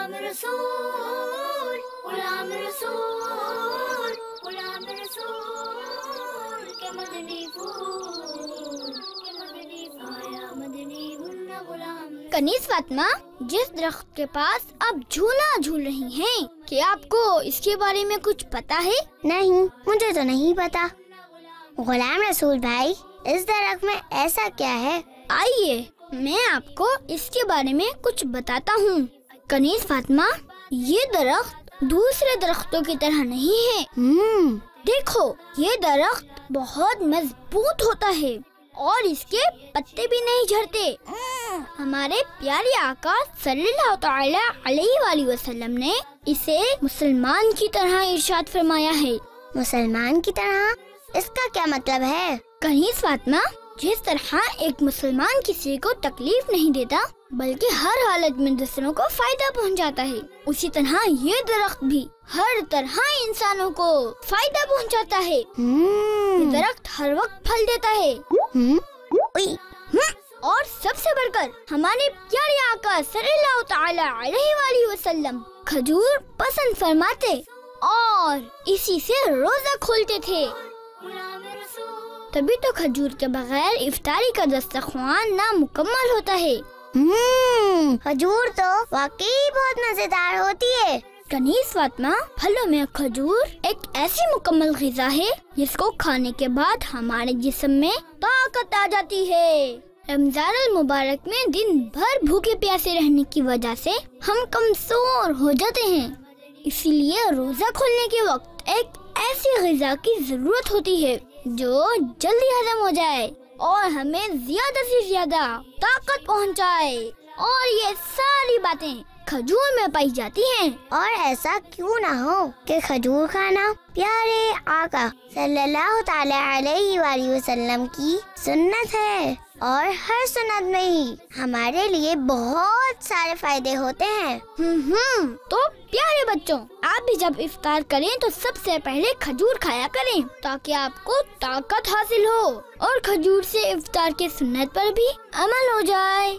غلام رسول غلام رسول غلام رسول کے مدنی پھول کے مدنی آیا مدنی بن غلام. کنیز فاطمہ، جس درخت کے پاس آپ جھولا جھول رہی ہیں، کیا آپ کو اس کے بارے میں کچھ پتا ہے؟ نہیں، مجھے تو نہیں پتا. غلام رسول بھائی، اس درخت میں ایسا کیا ہے؟ آئیے میں آپ کو اس کے بارے میں کچھ بتاتا ہوں. کنیز فاطمہ، یہ درخت دوسرے درختوں کی طرح نہیں ہے. دیکھو، یہ درخت بہت مضبوط ہوتا ہے اور اس کے پتے بھی نہیں جھڑتے. ہمارے پیارے آقا صلی اللہ تعالی علیہ وآلہ وسلم نے اسے مسلمان کی طرح ارشاد فرمایا ہے. مسلمان کی طرح؟ اس کا کیا مطلب ہے؟ کنیز فاطمہ، جس طرح ایک مسلمان کسی کو تکلیف نہیں دیتا بلکہ ہر حالت میں دوسروں کو فائدہ پہنچاتا ہے، اسی طرح یہ درخت بھی ہر طرح انسانوں کو فائدہ پہنچاتا ہے. یہ درخت ہر وقت پھل دیتا ہے. اور سب سے بڑھ کر ہمارے پیارے آقا صلی اللہ تعالی علیہ وآلہ وسلم کھجور پسند فرماتے اور اسی سے روزہ کھولتے تھے. تبھی تو کھجور کے بغیر افطاری کا دسترخوان نامکمل ہوتا ہے. کھجور تو واقعی بہت مزیدار ہوتی ہے. کنیز فاطمہ، پھلوں میں کھجور ایک ایسی مکمل غذا ہے جس کو کھانے کے بعد ہمارے جسم میں طاقت آ جاتی ہے. رمضان المبارک میں دن بھر بھوکے پیاسے رہنے کی وجہ سے ہم کمزور ہو جاتے ہیں، اسی لیے روزہ کھولنے کے وقت ایک ایسی غذا کی ضرورت ہوتی ہے جو جلدی ہضم ہو جائے اور ہمیں زیادہ سے زیادہ طاقت پہنچائے. اور یہ ساری باتیں کھجور میں پائی جاتی ہیں. اور ایسا کیوں نہ ہو کہ کھجور کھانا پیارے آقا صلی اللہ تعالی علیہ وآلہ وسلم کی سنت ہے، اور ہر سنت میں ہی ہمارے لیے بہت سارے فائدے ہوتے ہیں. تو پیارے بچوں، آپ بھی جب افطار کریں تو سب سے پہلے کھجور کھایا کریں تاکہ آپ کو طاقت حاصل ہو اور کھجور سے افطار کے سنت پر بھی عمل ہو جائے.